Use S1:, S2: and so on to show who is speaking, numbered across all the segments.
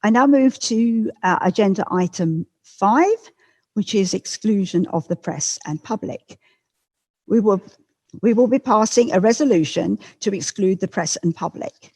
S1: I now move to agenda item 5, which is exclusion of the press and public. We will be passing a resolution to exclude the press and public.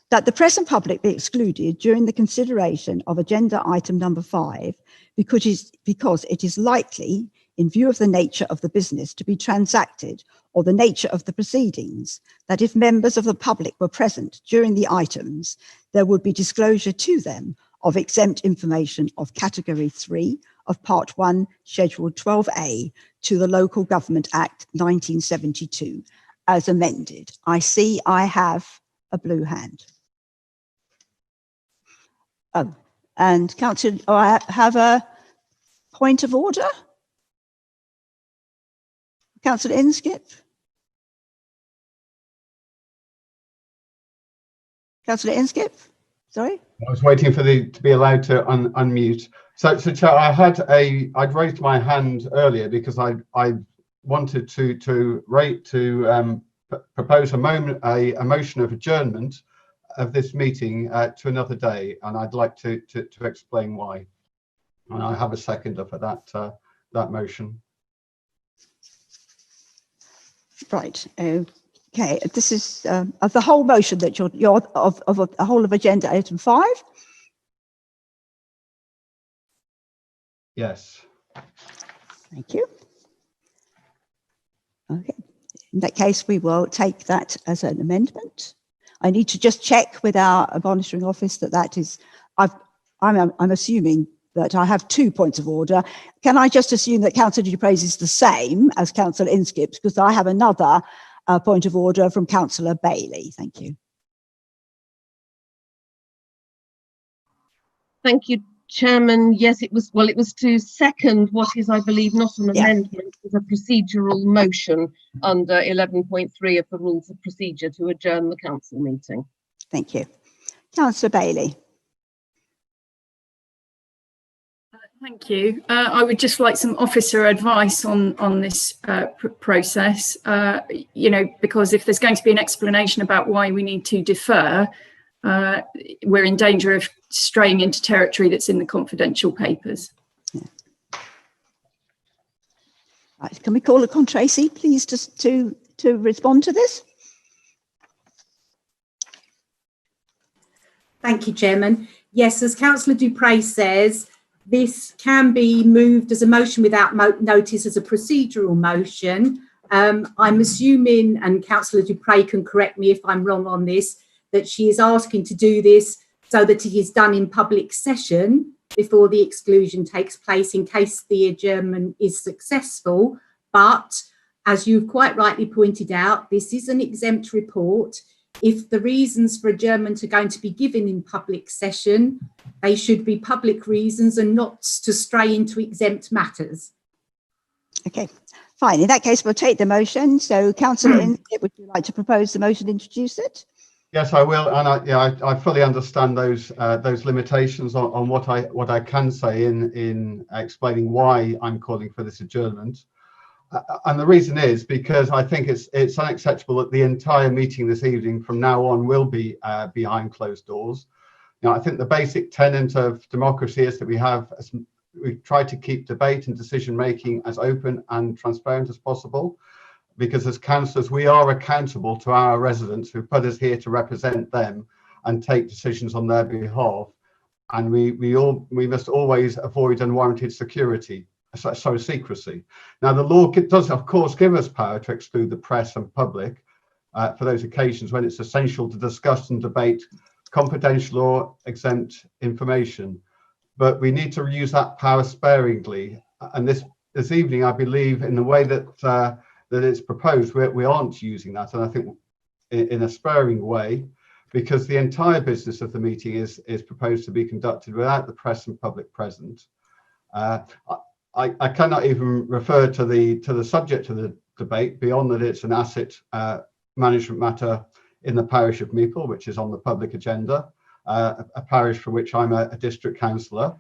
S1: That the press and public be excluded during the consideration of agenda item number 5 because it is likely, in view of the nature of the business to be transacted or the nature of the proceedings, that if members of the public were present during the items, there would be disclosure to them of exempt information of category 3 of part 1, schedule 12A to the Local Government Act 1972 as amended. I see I have a blue hand. Oh, and Councillor, I have a point of order. Councillor Inskip. Councillor Inskip, sorry.
S2: I was waiting for to be allowed to unmute. So Chair, I'd raised my hand earlier because I wanted to propose a motion of adjournment of this meeting to another day, and I'd like to explain why. And I have a seconder for that motion.
S1: Right. Okay. This is of the whole motion that you're of a whole of agenda item 5.
S2: Yes.
S1: Thank you. Okay. In that case, we will take that as an amendment. I need to just check with our monitoring office that is. I'm assuming that I have 2 points of order. Can I just assume that Councillor Dupre's is the same as Councillor Inskip's, because I have another point of order from Councillor Bailey. Thank you.
S3: Thank you, Chairman. Yes, it was to second what is, I believe, not an amendment, it's a procedural motion under 11.3 of the Rules of Procedure to adjourn the council meeting.
S1: Thank you. Councillor Bailey.
S4: Thank you. I would just like some officer advice on this process, because if there's going to be an explanation about why we need to defer, we're in danger of straying into territory that's in the confidential papers.
S1: Yeah. Right. Can we call upon Tracy, please, to respond to this?
S5: Thank you, Chairman. Yes, as Councillor Dupre says, this can be moved as a motion without notice as a procedural motion. I'm assuming, and Councillor Dupre can correct me if I'm wrong on this, that she is asking to do this so that it is done in public session before the exclusion takes place in case the adjournment is successful. But as you've quite rightly pointed out, this is an exempt report. If the reasons for adjournment are going to be given in public session, they should be public reasons and not to stray into exempt matters. Okay,
S1: fine. In that case, we'll take the motion. So, Councillor Inskip, would you like to propose the motion, introduce it?
S2: Yes, I will, and I fully understand those limitations on what I can say in explaining why I'm calling for this adjournment. And the reason is because I think it's unacceptable that the entire meeting this evening from now on will be behind closed doors. Now, I think the basic tenet of democracy is that we try to keep debate and decision making as open and transparent as possible, because as councillors we are accountable to our residents who put us here to represent them and take decisions on their behalf, and we must always avoid unwarranted secrecy. Now, the law does, of course, give us power to exclude the press and public for those occasions when it's essential to discuss and debate confidential or exempt information. But we need to use that power sparingly. And this evening, I believe, in the way that it's proposed, we aren't using that. And I think in a sparing way, because the entire business of the meeting is proposed to be conducted without the press and public present. I cannot even refer to the subject of the debate beyond that it's an asset management matter in the parish of Mepal, which is on the public agenda, a parish for which I'm a district councillor.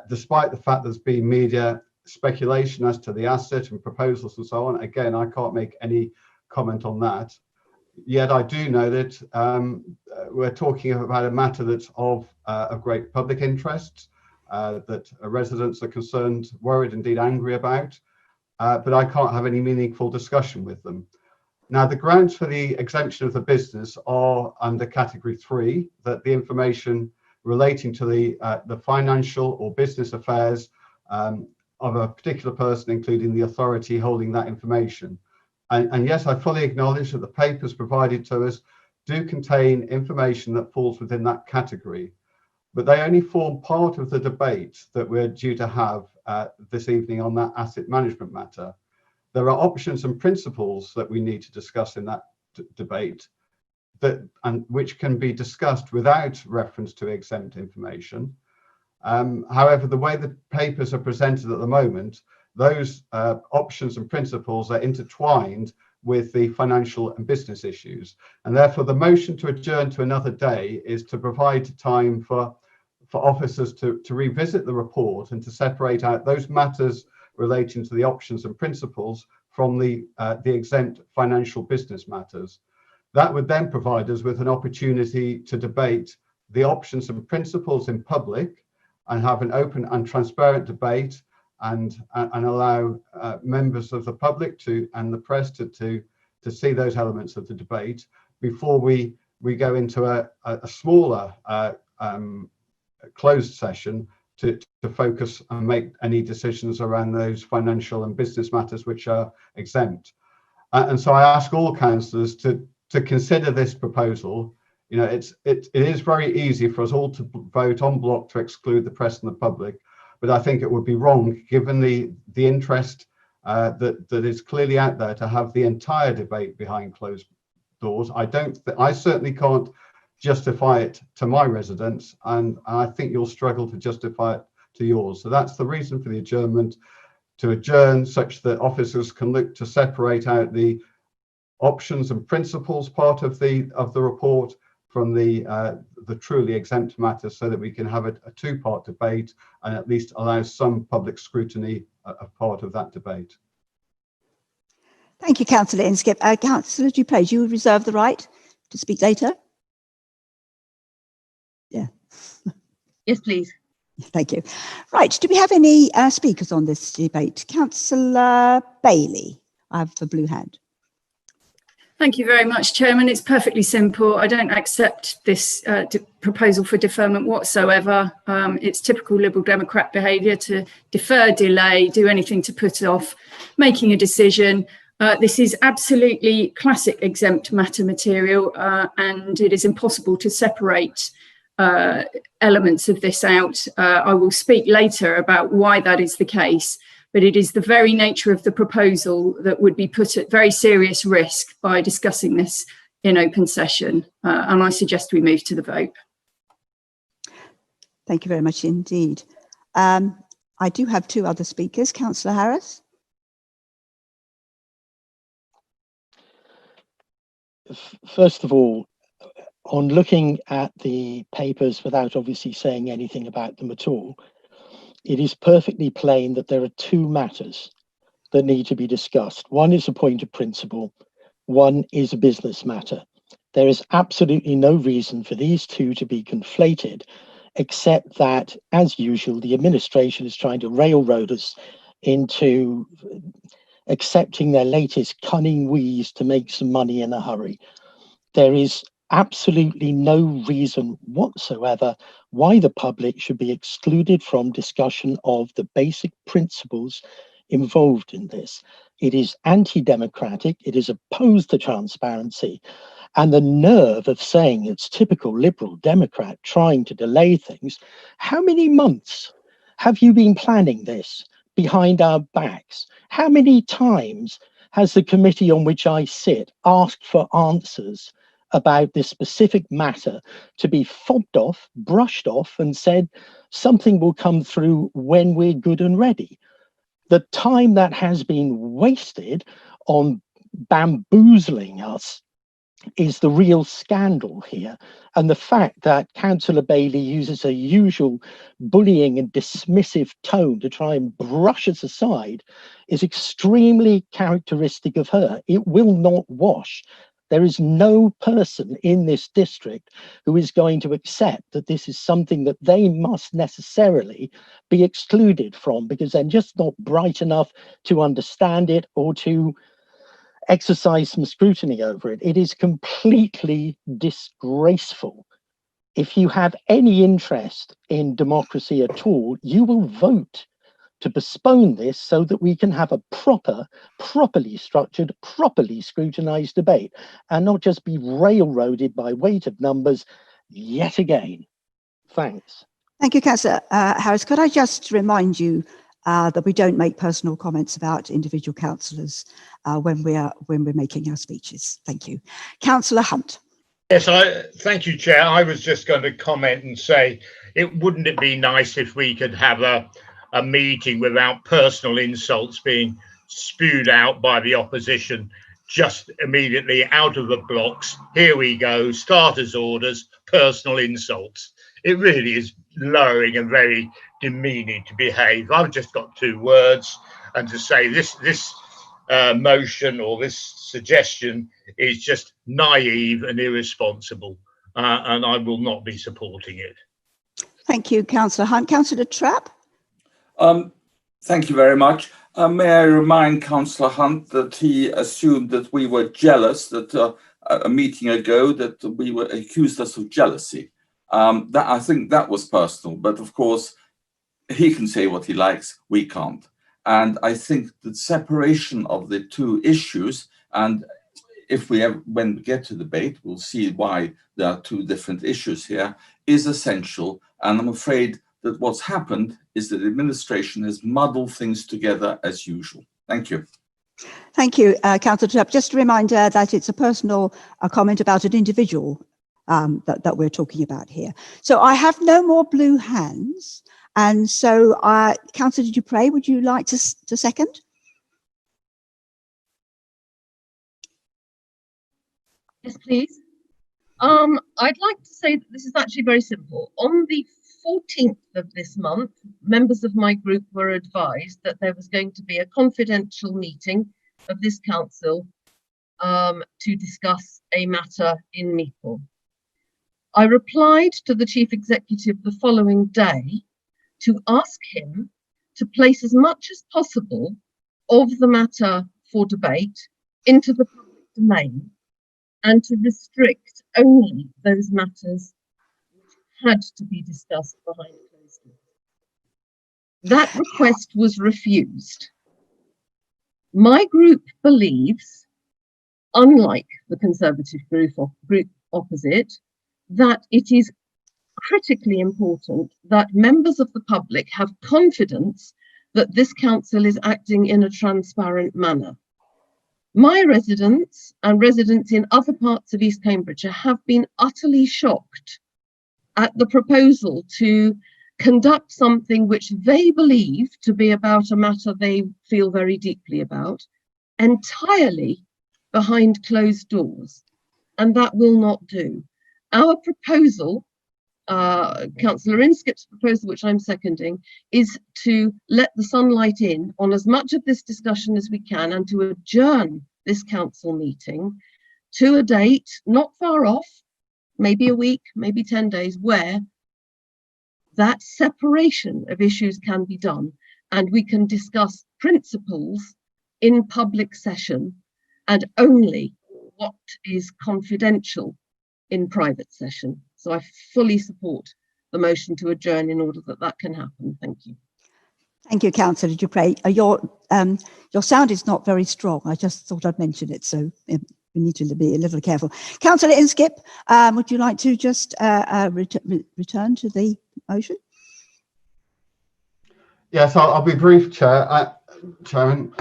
S2: Despite the fact there's been media speculation as to the asset and proposals and so on, again, I can't make any comment on that. Yet I do know that we're talking about a matter that's of great public interest, that residents are concerned, worried, indeed angry about, but I can't have any meaningful discussion with them. Now, the grounds for the exemption of the business are under category 3, that the information relating to the financial or business affairs of a particular person, including the authority holding that information. And yes, I fully acknowledge that the papers provided to us do contain information that falls within that category, but they only form part of the debate that we're due to have this evening on that asset management matter. There are options and principles that we need to discuss in that debate, which can be discussed without reference to exempt information. However, the way the papers are presented at the moment, those options and principles are intertwined with the financial and business issues. And therefore, the motion to adjourn to another day is to provide time for officers to revisit the report and to separate out those matters relating to the options and principles from the exempt financial business matters. That would then provide us with an opportunity to debate the options and principles in public and have an open and transparent debate and allow members of the public and the press to see those elements of the debate before we go into a smaller closed session to focus and make any decisions around those financial and business matters which are exempt. And so I ask all councillors to consider this proposal. You know, it is very easy for us all to vote en bloc to exclude the press and the public, but I think it would be wrong, given the interest that is clearly out there, to have the entire debate behind closed doors. I certainly can't justify it to my residents, and I think you'll struggle to justify it to yours. So that's the reason for the adjournment, to adjourn such that officers can look to separate out the options and principles part of the report from the truly exempt matters, so that we can have a two-part debate and at least allow some public scrutiny of part of that debate.
S1: Thank you, Councillor Inskip. Councillor Dupre, do you reserve the right to speak later? Yeah.
S3: Yes, please.
S1: Thank you. Right, do we have any speakers on this debate? Councillor Bailey, I have the blue hand.
S4: Thank you very much, Chairman. It's perfectly simple. I don't accept this proposal for deferment whatsoever. It's typical Liberal Democrat behaviour to defer, delay, do anything to put off making a decision. This is absolutely classic exempt matter material, and it is impossible to separate elements of this out. I will speak later about why that is the case, but it is the very nature of the proposal that would be put at very serious risk by discussing this in open session. And I suggest we move to the vote.
S1: Thank you very much indeed. I do have two other speakers. Councillor Harris.
S6: First of all, on looking at the papers without obviously saying anything about them at all, it is perfectly plain that there are two matters that need to be discussed. One is a point of principle, one is a business matter. There is absolutely no reason for these two to be conflated, except that, as usual, the administration is trying to railroad us into accepting their latest cunning wheeze to make some money in a hurry. There is absolutely no reason whatsoever why the public should be excluded from discussion of the basic principles involved in this. It is anti-democratic, it is opposed to transparency, and the nerve of saying it's typical Liberal Democrat trying to delay things. How many months have you been planning this behind our backs? How many times has the committee on which I sit asked for answers about this specific matter to be fobbed off, brushed off, and said something will come through when we're good and ready? The time that has been wasted on bamboozling us is the real scandal here. And the fact that Councillor Bailey uses a usual bullying and dismissive tone to try and brush us aside is extremely characteristic of her. It will not wash. There is no person in this district who is going to accept that this is something that they must necessarily be excluded from because they're just not bright enough to understand it or to exercise some scrutiny over it. It is completely disgraceful. If you have any interest in democracy at all, you will vote to postpone this so that we can have a properly structured, properly scrutinized debate and not just be railroaded by weight of numbers yet again. Thanks.
S1: Thank you, Councillor Harris. Could I just remind you that we don't make personal comments about individual councillors when we're making our speeches. Thank you. Councillor Hunt.
S7: Yes, thank you, Chair. I was just going to comment and say, wouldn't it be nice if we could have a meeting without personal insults being spewed out by the opposition just immediately out of the blocks? Here we go, starters orders, personal insults. It really is lowering and very demeaning to behave. I've just got 2 words, and to say this motion or this suggestion is just naive and irresponsible, and I will not be supporting it.
S1: Thank you, Councillor Hunt. Councillor Trapp.
S8: Thank you very much. May I remind Councillor Hunt that he assumed that we were jealous, that a meeting ago that we were accused us of jealousy. That I think that was personal, but of course he can say what he likes, we can't. And I think the separation of the 2 issues, and if when we get to debate, we'll see why there are 2 different issues here, is essential. And I'm afraid that what's happened is that the administration has muddled things together as usual. Thank you.
S1: Thank you, Councillor Trapp. Just a reminder that it's a personal comment about an individual that we're talking about here. So I have no more blue hands. And so, Councillor Dupre, would you like to second?
S3: Yes, please. I'd like to say that this is actually very simple. On the 14th of this month, members of my group were advised that there was going to be a confidential meeting of this council to discuss a matter in Mepal. I replied to the Chief Executive the following day to ask him to place as much as possible of the matter for debate into the public domain and to restrict only those matters which had to be discussed behind closed doors. That request was refused. My group believes, unlike the Conservative group opposite, that it is critically important that members of the public have confidence that this council is acting in a transparent manner. My residents and residents in other parts of East Cambridgeshire have been utterly shocked at the proposal to conduct something which they believe to be about a matter they feel very deeply about, entirely behind closed doors, and that will not do. Our proposal, Councillor Inskip's proposal, which I'm seconding, is to let the sunlight in on as much of this discussion as we can and to adjourn this council meeting to a date not far off, maybe a week, maybe 10 days, where that separation of issues can be done and we can discuss principles in public session and only what is confidential in private session. So I fully support the motion to adjourn in order that that can happen. Thank you.
S1: Thank you, Councillor Dupre. Your sound is not very strong. I just thought I'd mention it, so we need to be a little careful. Councillor Inskip, would you like to just return to the motion?
S2: Yes, I'll be brief, Chairman.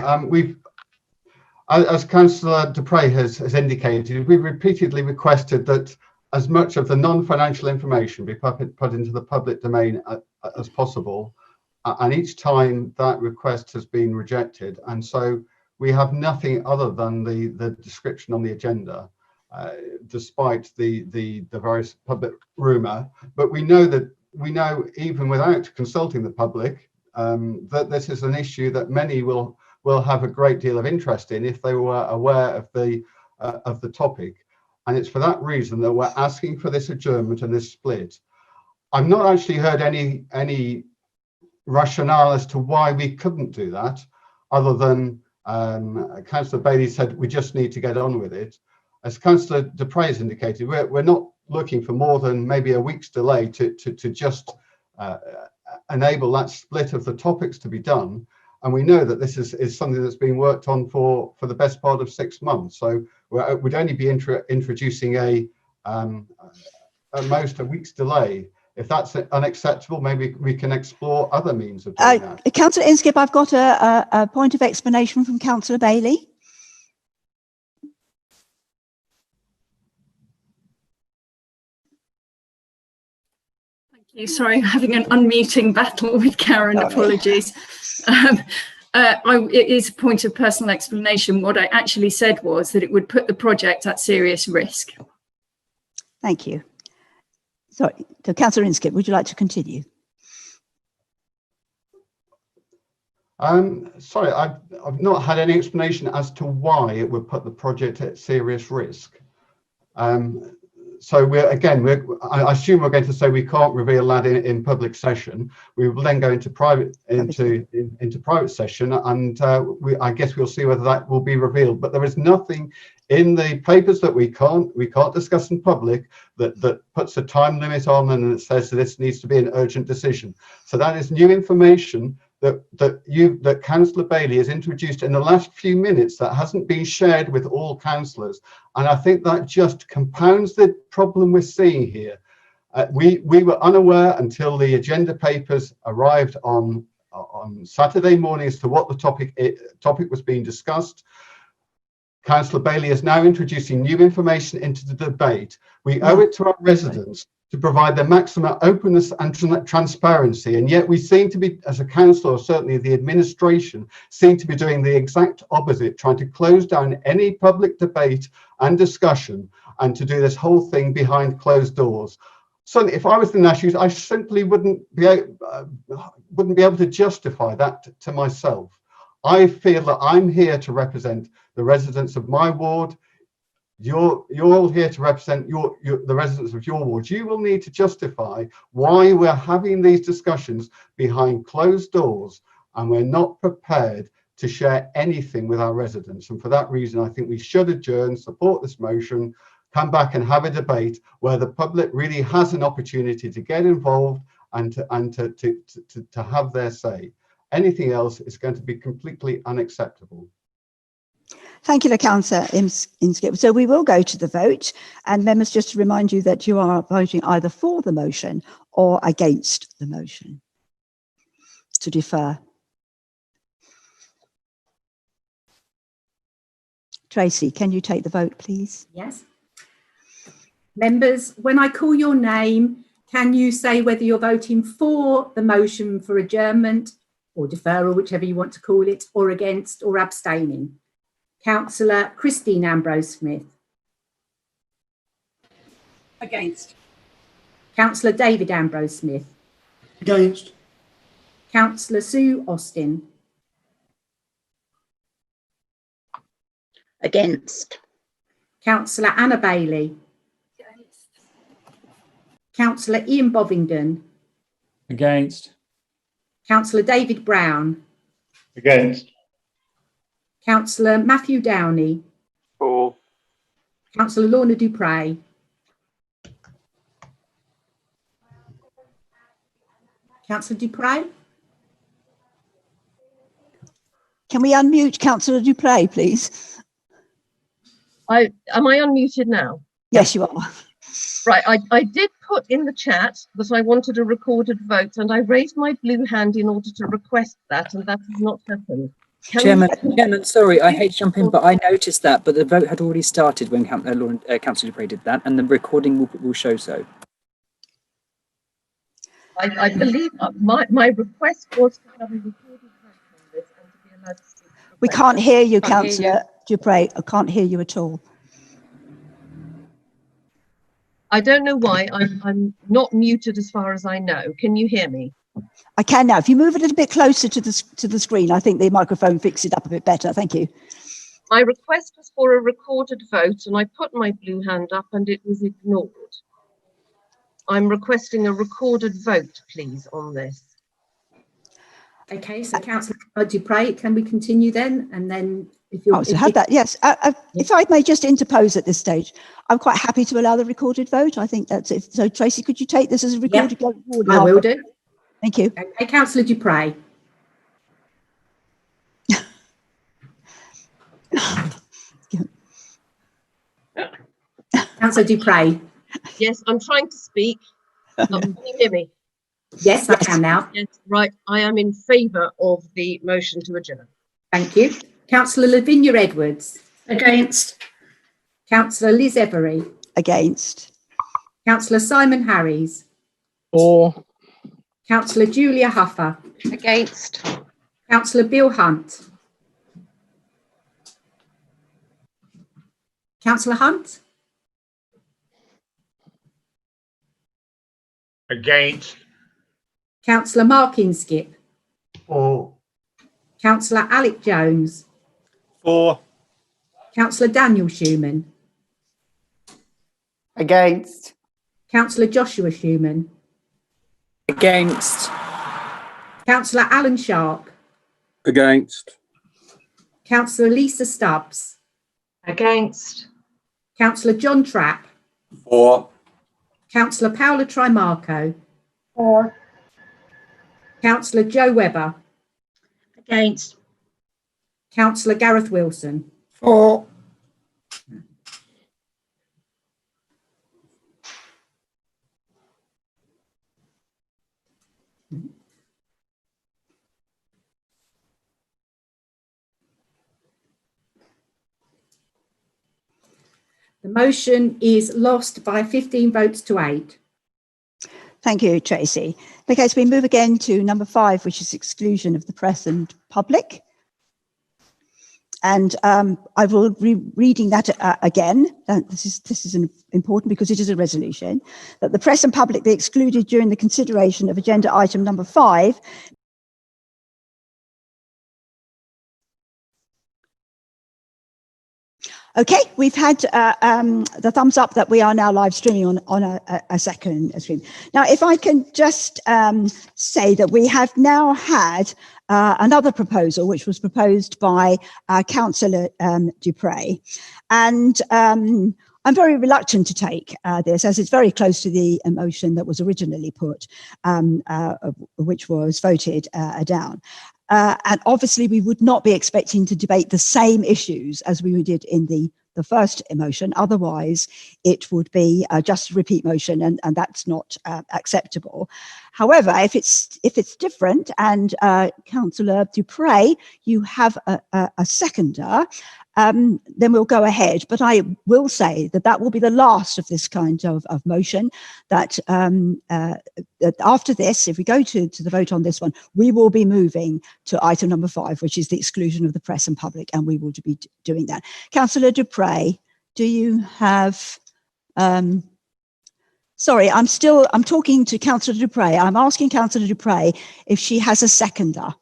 S2: As Councillor Dupre has indicated, we've repeatedly requested that as much of the non-financial information be put into the public domain as possible, and each time that request has been rejected, and so we have nothing other than the description on the agenda, despite the various public rumour. But we know even without consulting the public that this is an issue that many will have a great deal of interest in if they were aware of the topic. And it's for that reason that we're asking for this adjournment and this split. I've not actually heard any rationale as to why we couldn't do that, other than Councillor Bailey said we just need to get on with it. As Councillor Dupre has indicated, we're not looking for more than maybe a week's delay to just enable that split of the topics to be done. And we know that this is something that's been worked on for the best part of 6 months. So we'd only be introducing at most a week's delay. If that's unacceptable, maybe we can explore other means of doing that.
S1: Councillor Inskip, I've got a point of explanation from Councillor Bailey.
S4: Sorry, having an unmuting battle with Karen. Sorry. Apologies. It is a point of personal explanation. What I actually said was that it would put the project at serious risk.
S1: Thank you. Sorry, so Councillor Inskip, would you like to continue?
S2: Sorry, I've not had any explanation as to why it would put the project at serious risk. So I assume we're going to say we can't reveal that in public session. We will then go into private session, and I guess we'll see whether that will be revealed. But there is nothing in the papers that we can't discuss in public that puts a time limit on and it says that this needs to be an urgent decision. So that is new information that Councillor Bailey has introduced in the last few minutes that hasn't been shared with all councillors, and I think that just compounds the problem we're seeing here. We were unaware until the agenda papers arrived on Saturday morning as to what the topic was being discussed. Councillor Bailey is now introducing new information into the debate. We owe it to our residents to provide the maximum openness and transparency, and yet we seem to be, as a council, or certainly the administration, seem to be doing the exact opposite, trying to close down any public debate and discussion, and to do this whole thing behind closed doors. So if I was the Nationals, I simply wouldn't be able to justify that to myself. I feel that I'm here to represent the residents of my ward. You're all here to represent the residents of your ward. You will need to justify why we're having these discussions behind closed doors, and we're not prepared to share anything with our residents. And for that reason, I think we should adjourn, support this motion, come back and have a debate where the public really has an opportunity to get involved and to have their say. Anything else is going to be completely unacceptable.
S1: Thank you, Councillor Inskip. So we will go to the vote, and members, just to remind you that you are voting either for the motion or against the motion to defer. Tracy, can you take the vote, please?
S5: Yes. Members, when I call your name, can you say whether you're voting for the motion for adjournment or deferral, whichever you want to call it, or against or abstaining? Councillor Christine Ambrose-Smith.
S9: Against.
S5: Councillor David Ambrose-Smith.
S9: Against.
S5: Councillor Sue Austin.
S10: Against.
S5: Councillor Anna Bailey.
S9: Against.
S5: Councillor Ian Bovingdon.
S11: Against.
S5: Councillor David Brown.
S11: Against.
S5: Councillor Matthew Downey.
S11: For.
S5: Councillor Lorna Dupre. Councillor Dupre.
S1: Can we unmute Councillor Dupre, please?
S3: Am I unmuted now?
S1: Yes, you are.
S3: Right, I did put in the chat that I wanted a recorded vote, and I raised my blue hand in order to request that, and that has not happened.
S12: Chairman, sorry, I hate to jump in, but I noticed that, but the vote had already started when Councillor Dupre did that, and the recording will show so.
S3: I believe my request was to have a recorded vote on this and to be allowed to speak.
S1: We can't hear you, Councillor Dupre. I can't hear you at all.
S3: I don't know why. I'm not muted as far as I know. Can you hear me?
S1: I can now. If you move a little bit closer to the screen, I think the microphone fixes it up a bit better. Thank you.
S3: My request was for a recorded vote and I put my blue hand up and it was ignored. I'm requesting a recorded vote, please, on this.
S5: Okay, so Councillor Dupre, can we continue then? And then if you're...
S1: So had that, yes. If I may just interpose at this stage, I'm quite happy to allow the recorded vote. I think that's it. So Tracy, could you take this as a recorded vote?
S5: I will do.
S1: Thank you.
S5: Okay, Councillor Dupre. Councillor Dupre.
S3: Yes, I'm trying to speak. Can you hear me?
S5: Yes, I can now.
S3: Yes, right. I am in favour of the motion to adjourn.
S5: Thank you. Councillor Lavinia Edwards.
S9: Against.
S5: Councillor Liz Every.
S1: Against.
S5: Councillor Simon Harries.
S6: For.
S5: Councillor Julia Huffer.
S3: Against.
S5: Councillor Bill Hunt. Councillor Hunt.
S7: Against.
S5: Councillor Mark Inskip.
S2: For.
S5: Councillor Alec Jones.
S11: For.
S5: Councillor Daniel Schumann.
S11: Against.
S5: Councillor Joshua Schumann.
S12: Against.
S5: Councillor Alan Sharp.
S11: Against.
S5: Councillor Lisa Stubbs.
S3: Against.
S5: Councillor John Trapp.
S8: For.
S5: Councillor Paola Trimarco.
S9: For.
S5: Councillor Joe Webber.
S9: Against.
S5: Councillor Gareth Wilson.
S9: For.
S5: The motion is lost by 15 votes to 8.
S1: Thank you, Tracy. Okay, so we move again to number 5, which is exclusion of the press and public. And I will be reading that again. This is important because it is a resolution that the press and public be excluded during the consideration of agenda item number 5. Okay, we've had the thumbs up that we are now live streaming on a second stream. Now, if I can just say that we have now had another proposal, which was proposed by Councillor Dupre. And I'm very reluctant to take this, as it's very close to the motion that was originally put, which was voted down. And obviously, we would not be expecting to debate the same issues as we did in the first motion. Otherwise, it would be just a repeat motion, and that's not acceptable. However, if it's different, and Councillor Dupre, you have a seconder, then we'll go ahead. But I will say that will be the last of this kind of motion, that after this, if we go to the vote on this one, we will be moving to item number 5, which is the exclusion of the press and public, and we will be doing that. Councillor Dupre, do you have... Sorry, I'm talking to Councillor Dupre. I'm asking Councillor Dupre if she has a seconder.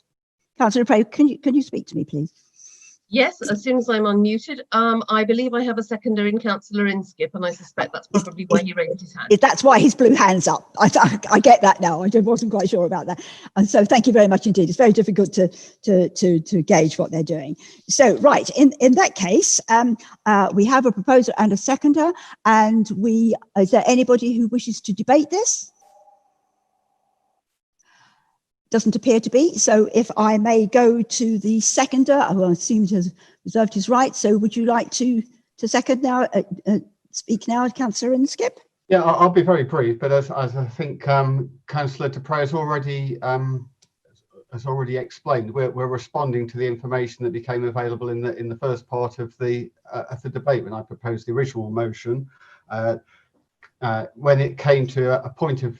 S1: Councillor Dupre, can you speak to me, please?
S3: Yes, as soon as I'm unmuted. I believe I have a seconder in Councillor Inskip, and I suspect that's probably why he raised his hand.
S1: That's why his blue hand's up. I get that now. I wasn't quite sure about that. And so thank you very much indeed. It's very difficult to gauge what they're doing. So, right, in that case, we have a proposer and a seconder, and is there anybody who wishes to debate this? Doesn't appear to be. So if I may go to the seconder, who I assume has reserved his right. So would you like to second now, speak now, Councillor Inskip?
S2: Yeah, I'll be very brief, but as I think Councillor Dupre has already explained, we're responding to the information that became available in the first part of the debate when I proposed the original motion. When it came to a point of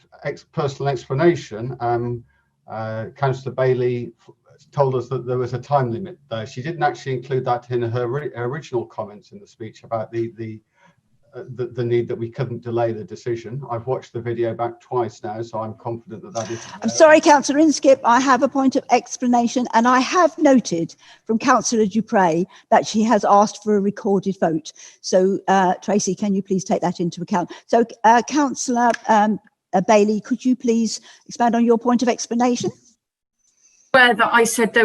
S2: personal explanation, Councillor Bailey told us that there was a time limit. She didn't actually include that in her original comments in the speech about the the need that we couldn't delay the decision. I've watched the video back twice now, so I'm confident that that is.
S1: I'm sorry, Councillor Inskip, I have a point of explanation, and I have noted from Councillor Dupre that she has asked for a recorded vote. So, Tracy, can you please take that into account? So, Councillor Bailey, could you please expand on your point of explanation?
S4: Where that I said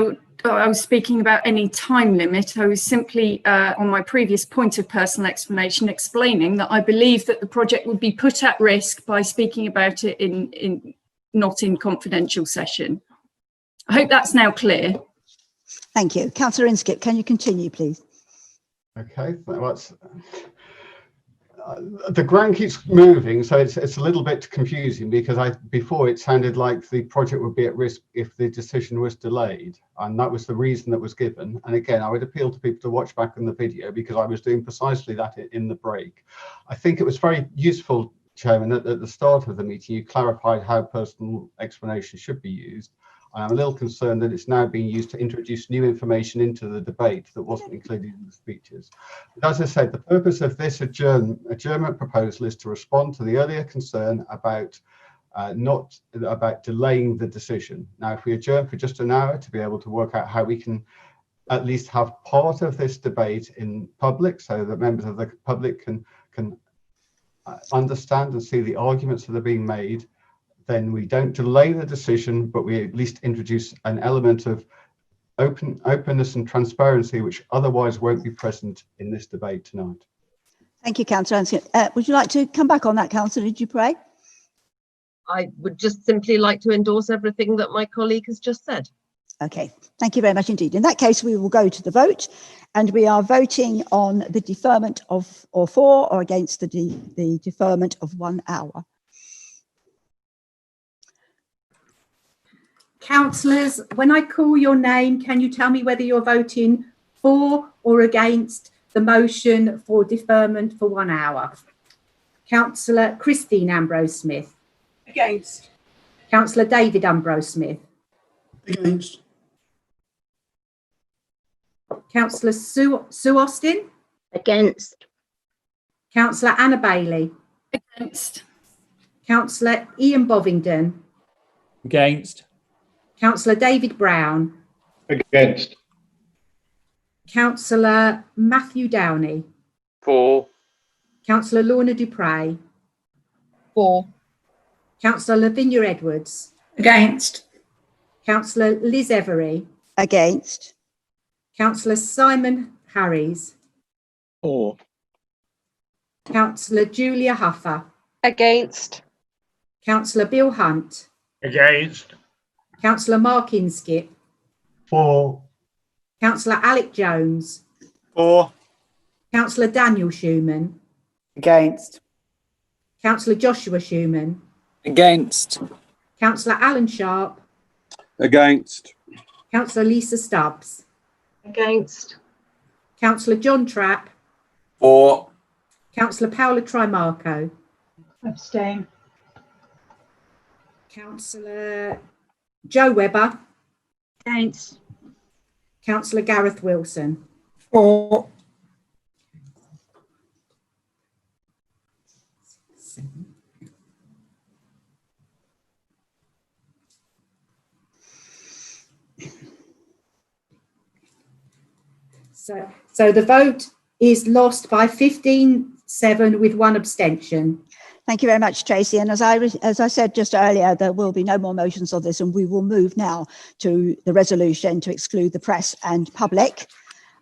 S4: I was speaking about any time limit. I was simply on my previous point of personal explanation explaining that I believe that the project would be put at risk by speaking about it in not in confidential session. I hope that's now clear.
S1: Thank you. Councillor Inskip, can you continue, please?
S2: Okay, that's the grant keeps moving, so it's a little bit confusing, because before it sounded like the project would be at risk if the decision was delayed, and that was the reason that was given. And again, I would appeal to people to watch back on the video, because I was doing precisely that in the break. I think it was very useful, Chairman, that at the start of the meeting you clarified how personal explanation should be used. I'm a little concerned that it's now being used to introduce new information into the debate that wasn't included in the speeches. But as I said, the purpose of this adjournment proposal is to respond to the earlier concern about not about delaying the decision. Now, if we adjourn for just an hour to be able to work out how we can at least have part of this debate in public, so that members of the public can understand and see the arguments that are being made, then we don't delay the decision, but we at least introduce an element of openness and transparency, which otherwise won't be present in this debate tonight.
S1: Thank you, Councillor Inskip. Would you like to come back on that, Councillor Dupre?
S3: I would just simply like to endorse everything that my colleague has just said.
S1: Okay, thank you very much indeed. In that case, we will go to the vote, and we are voting on the deferment of, or for or against the deferment of 1 hour.
S5: Councillors, when I call your name, can you tell me whether you're voting for or against the motion for deferment for 1 hour? Councillor Christine Ambrose-Smith.
S9: Against.
S5: Councillor David Ambrose-Smith.
S11: Against.
S5: Councillor Sue Austin.
S9: Against.
S5: Councillor Anna Bailey.
S4: Against.
S5: Councillor Ian Bovingdon.
S11: Against.
S5: Councillor David Brown.
S11: Against.
S5: Councillor Matthew Downey.
S11: For.
S5: Councillor Lorna Dupre.
S3: For.
S5: Councillor Lavinia Edwards.
S9: Against.
S5: Councillor Liz Every.
S1: Against.
S5: Councillor Simon Harries.
S6: For.
S5: Councillor Julia Huffer.
S3: Against.
S5: Councillor Bill Hunt.
S7: Against.
S5: Councillor Mark Inskip.
S2: For.
S5: Councillor Alec Jones.
S11: For.
S5: Councillor Daniel Schumann.
S11: Against.
S5: Councillor Joshua Schumann.
S12: Against.
S5: Councillor Alan Sharp.
S11: Against.
S5: Councillor Lisa Stubbs.
S3: Against.
S5: Councillor John Trapp.
S8: For.
S5: Councillor Paola Trimarco.
S9: Abstain.
S5: Councillor Joe Webber.
S9: Against.
S5: Councillor Gareth Wilson.
S9: For.
S5: So the vote is lost by 15-7 with 1 abstention.
S1: Thank you very much, Tracy. And as I said just earlier, there will be no more motions on this, and we will move now to the resolution to exclude the press and public.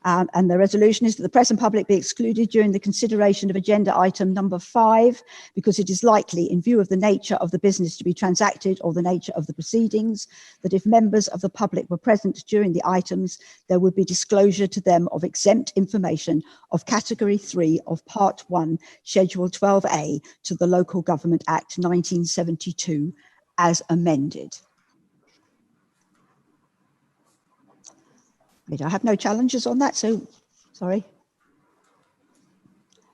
S1: And the resolution is that the press and public be excluded during the consideration of agenda item number 5, because it is likely, in view of the nature of the business to be transacted or the nature of the proceedings, that if members of the public were present during the items, there would be disclosure to them of exempt information of category 3 of part 1, schedule 12A to the Local Government Act 1972 as amended. I have no challenges on that, so sorry.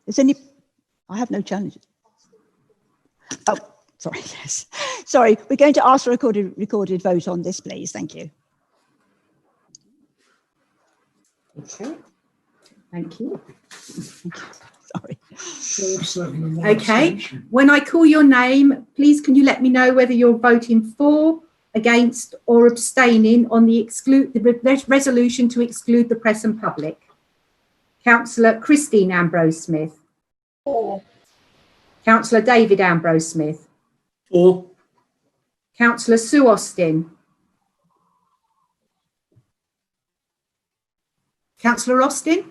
S1: I have no challenges. Oh, sorry, yes. Sorry, we're going to ask for a recorded vote on this, please. Thank you.
S5: Okay, thank you.
S1: Sorry.
S5: Okay, when I call your name, please can you let me know whether you're voting for, against or abstaining on the resolution to exclude the press and public. Councillor Christine Ambrose-Smith.
S9: For.
S5: Councillor David Ambrose-Smith.
S11: For.
S5: Councillor Sue Austin. Councillor Austin.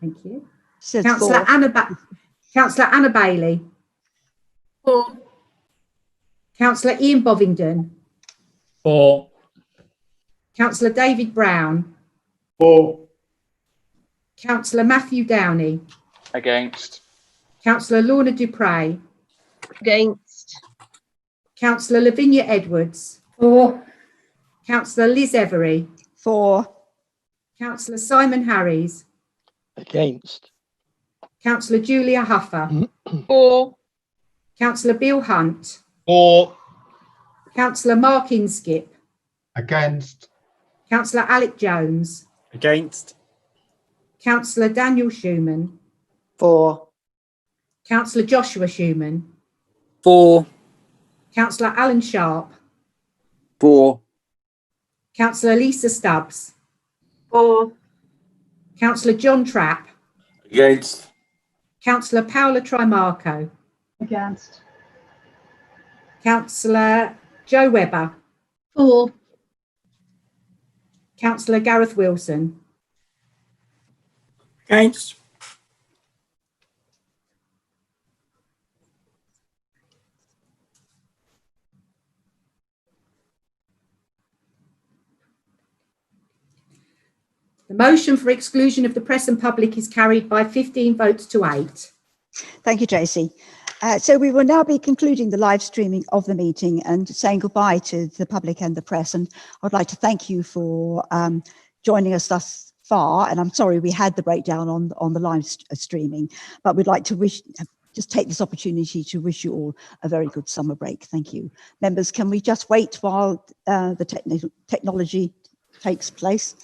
S5: Thank you. Councillor Anna Bailey.
S9: For.
S5: Councillor Ian Bovingdon.
S11: For.
S5: Councillor David Brown.
S11: For.
S5: Councillor Matthew Downey.
S11: Against.
S5: Councillor Lorna Dupre.
S3: Against.
S5: Councillor Lavinia Edwards.
S9: For.
S5: Councillor Liz Every.
S1: For.
S5: Councillor Simon Harries.
S6: Against.
S5: Councillor Julia Huffer.
S3: For.
S5: Councillor Bill Hunt.
S7: For.
S5: Councillor Mark Inskip.
S2: Against.
S5: Councillor Alec Jones.
S11: Against.
S5: Councillor Daniel Schumann.
S11: For.
S5: Councillor Joshua Schumann.
S12: For.
S5: Councillor Alan Sharp.
S11: For.
S5: Councillor Lisa Stubbs.
S3: For.
S5: Councillor John Trapp.
S8: Against.
S5: Councillor Paola Trimarco.
S9: Against.
S5: Councillor Joe Webber.
S9: For.
S5: Councillor Gareth Wilson.
S11: Against.
S5: The motion for exclusion of the press and public is carried by 15 votes to 8.
S1: Thank you, Tracy. So we will now be concluding the live streaming of the meeting and saying goodbye to the public and the press. And I'd like to thank you for joining us thus far. And I'm sorry we had the breakdown on the live streaming, but we'd like to just take this opportunity to wish you all a very good summer break. Thank you. Members, can we just wait while the technology takes place?